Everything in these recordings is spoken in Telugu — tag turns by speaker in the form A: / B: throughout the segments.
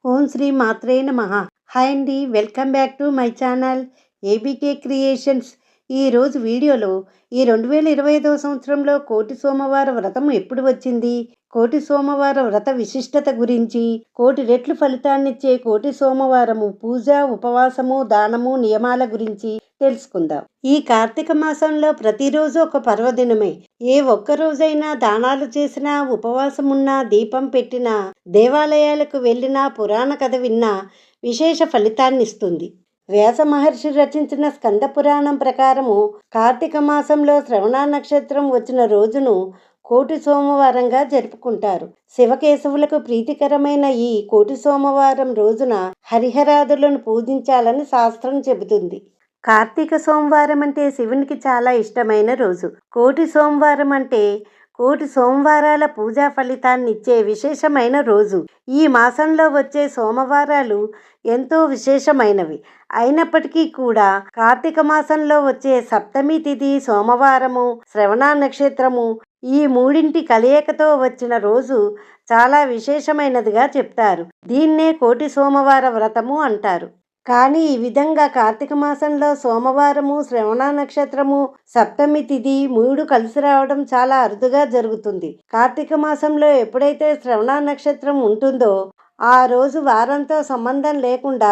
A: ఓం శ్రీ మాత్రే నమః. హాయ్ అండి, welcome back to my channel ABK creations. ఈరోజు వీడియోలో ఈ 2025 సంవత్సరంలో కోటి సోమవార వ్రతం ఎప్పుడు వచ్చింది, కోటి సోమవార వ్రత విశిష్టత గురించి, కోటి రెట్లు ఫలితాన్నిచ్చే కోటి సోమవారము పూజ, ఉపవాసము, దానము, నియమాల గురించి తెలుసుకుందాం. ఈ కార్తీక మాసంలో ప్రతిరోజు ఒక పర్వదినమే. ఏ ఒక్క రోజైనా దానాలు చేసినా, ఉపవాసమున్నా, దీపం పెట్టినా, దేవాలయాలకు వెళ్ళినా, పురాణ కథ విన్నా విశేష ఫలితాన్నిస్తుంది. వ్యాస మహర్షి రచించిన స్కంద పురాణం ప్రకారము కార్తీక మాసంలో శ్రవణ నక్షత్రం వచ్చిన రోజును కోటి సోమవారంగా జరుపుకుంటారు. శివకేశవులకు ప్రీతికరమైన ఈ కోటి సోమవారం రోజున హరిహరాదులను పూజించాలని శాస్త్రం చెబుతుంది. కార్తీక సోమవారం అంటే శివునికి చాలా ఇష్టమైన రోజు. కోటి సోమవారం అంటే కోటి సోమవారాల పూజా ఫలితాన్ని ఇచ్చే విశేషమైన రోజు. ఈ మాసంలో వచ్చే సోమవారాలు ఎంతో విశేషమైనవి అయినప్పటికీ కూడా కార్తీక మాసంలో వచ్చే సప్తమి తిథి సోమవారము, శ్రవణ నక్షత్రము, ఈ మూడింటి కలయికతో వచ్చిన రోజు చాలా విశేషమైనదిగా చెప్తారు. దీన్నే కోటి సోమవార వ్రతము అంటారు. కానీ ఈ విధంగా కార్తీక మాసంలో సోమవారము, శ్రవణ నక్షత్రము, సప్తమి తిథి మూడు కలిసి రావడం చాలా అరుదుగా జరుగుతుంది. కార్తీక మాసంలో ఎప్పుడైతే శ్రవణ నక్షత్రం ఉంటుందో ఆ రోజు వారంతో సంబంధం లేకుండా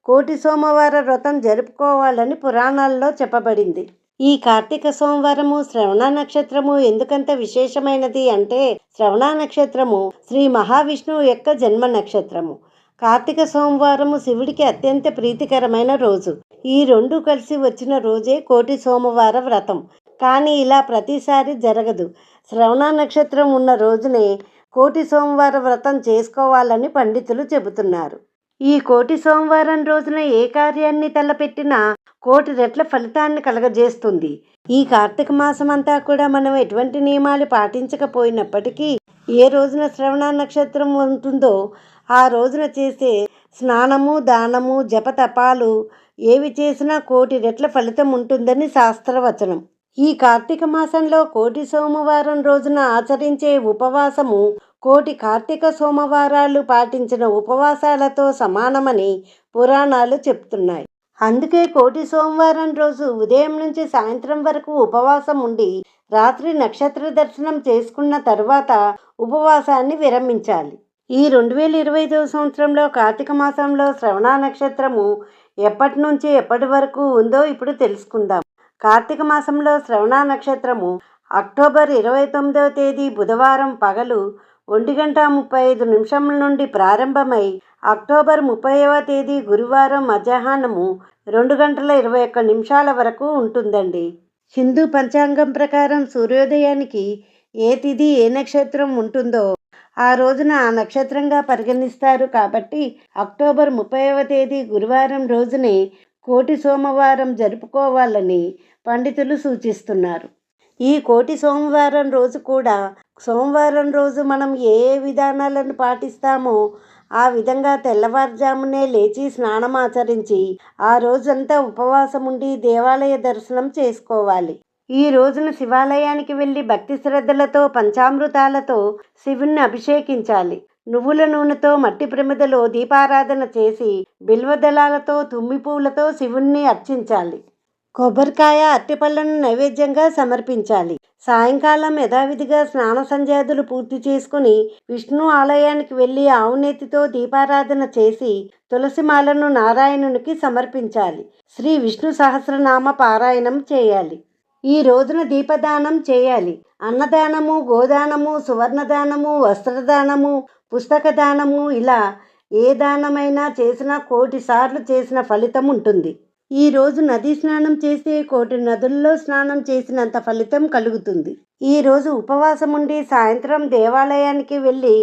A: కోటి సోమవార వ్రతం జరుపుకోవాలని పురాణాల్లో చెప్పబడింది. ఈ కార్తీక సోమవారము, శ్రవణ నక్షత్రము ఎందుకంత విశేషమైనది అంటే, శ్రవణ నక్షత్రము శ్రీ మహావిష్ణువు యొక్క జన్మ నక్షత్రము. కార్తీక సోమవారము శివుడికి అత్యంత ప్రీతికరమైన రోజు. ఈ రెండు కలిసి వచ్చిన రోజే కోటి సోమవార వ్రతం. కానీ ఇలా ప్రతిసారి జరగదు. శ్రవణ నక్షత్రం ఉన్న రోజునే కోటి సోమవార వ్రతం చేసుకోవాలని పండితులు చెబుతున్నారు. ఈ కోటి సోమవారం రోజున ఏ కార్యాన్ని తలపెట్టినా కోటి రెట్ల ఫలితాన్ని కలగజేస్తుంది. ఈ కార్తీక మాసం అంతా కూడా మనం ఎటువంటి నియమాలు పాటించకపోయినప్పటికీ ఏ రోజున శ్రవణ నక్షత్రం ఉంటుందో ఆ రోజున చేసే స్నానము, దానము, జపతపాలు ఏవి చేసినా కోటి రెట్ల ఫలితం ఉంటుందని శాస్త్రవచనం. ఈ కార్తీక మాసంలో కోటి సోమవారం రోజున ఆచరించే ఉపవాసము కోటి కార్తీక సోమవారాలు పాటించిన ఉపవాసాలతో సమానమని పురాణాలు చెప్తున్నాయి. అందుకే కోటి సోమవారం రోజు ఉదయం నుంచి సాయంత్రం వరకు ఉపవాసం ఉండి రాత్రి నక్షత్ర దర్శనం చేసుకున్న తర్వాత ఉపవాసాన్ని విరమించాలి. ఈ 2025 సంవత్సరంలో కార్తీక మాసంలో శ్రవణ నక్షత్రము ఎప్పటి నుంచి ఎప్పటి వరకు ఉందో ఇప్పుడు తెలుసుకుందాం. కార్తీక మాసంలో శ్రవణ నక్షత్రము అక్టోబర్ 29వ తేదీ బుధవారం పగలు 1:35 నుండి ప్రారంభమై అక్టోబర్ 30వ తేదీ గురువారం మధ్యాహ్నము 2:21 వరకు ఉంటుందండి. హిందూ పంచాంగం ప్రకారం సూర్యోదయానికి ఏ తిథి ఏ నక్షత్రం ఉంటుందో ఆ రోజున ఆ నక్షత్రంగా పరిగణిస్తారు. కాబట్టి అక్టోబర్ 30వ తేదీ గురువారం రోజునే కోటి సోమవారం జరుపుకోవాలని పండితులు సూచిస్తున్నారు. ఈ కోటి సోమవారం రోజు కూడా సోమవారం రోజు మనం ఏ విధానాలను పాటిస్తామో ఆ విధంగా తెల్లవారుజామునే లేచి స్నానం ఆచరించి ఆ రోజంతా ఉపవాసం ఉండి దేవాలయ దర్శనం చేసుకోవాలి. ఈ రోజున శివాలయానికి వెళ్ళి భక్తి శ్రద్ధలతో పంచామృతాలతో శివుణ్ణి అభిషేకించాలి. నువ్వుల నూనెతో మట్టి ప్రమిదలో దీపారాధన చేసి బిల్వదళాలతో, తుమ్మి పూలతో శివుణ్ణి అర్చించాలి. కొబ్బరికాయ, అరటిపళ్ళను నైవేద్యంగా సమర్పించాలి. సాయంకాలం యథావిధిగా స్నాన సంధ్యాదులు పూర్తి చేసుకుని విష్ణు ఆలయానికి వెళ్ళి ఆవునేతితో దీపారాధన చేసి తులసిమాలను నారాయణునికి సమర్పించాలి. శ్రీ విష్ణు సహస్రనామ పారాయణం చేయాలి. ఈ రోజున దీపదానం చేయాలి. అన్నదానము, గోదానము, సువర్ణదానము, వస్త్రదానము, పుస్తక దానము ఇలా ఏ దానమైనా చేసినా కోటి సార్లు చేసిన ఫలితం ఉంటుంది. ఈ రోజు నదీ స్నానం చేస్తే కోటి నదుల్లో స్నానం చేసినంత ఫలితం కలుగుతుంది. ఈ రోజు ఉపవాసం ఉండి సాయంత్రం దేవాలయానికి వెళ్ళి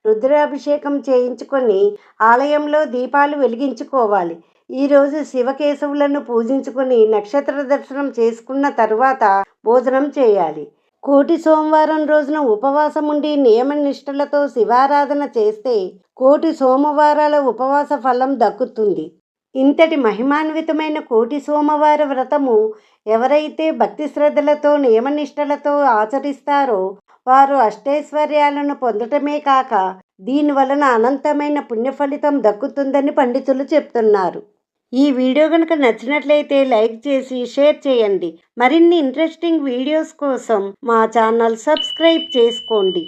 A: రుద్రాభిషేకం చేయించుకొని ఆలయంలో దీపాలు వెలిగించుకోవాలి. ఈరోజు శివకేశవులను పూజించుకుని నక్షత్ర దర్శనం చేసుకున్న తరువాత భోజనం చేయాలి. కోటి సోమవారం రోజున ఉపవాసం ఉండి నియమ నిష్టలతో శివారాధన చేస్తే కోటి సోమవారాల ఉపవాస ఫలం దక్కుతుంది. ఇంతటి మహిమాన్వితమైన కోటి సోమవార వ్రతము ఎవరైతే భక్తి శ్రద్ధలతో నియమనిష్టలతో ఆచరిస్తారో వారు అష్టైశ్వర్యాలను పొందటమే కాక దీని వలన అనంతమైన పుణ్య ఫలితం దక్కుతుందని పండితులు చెప్తున్నారు. ఈ వీడియో కనుక నచ్చినట్లయితే లైక్ చేసి షేర్ చేయండి. మరిన్ని ఇంట్రెస్టింగ్ వీడియోస్ కోసం మా ఛానల్ సబ్స్క్రైబ్ చేసుకోండి.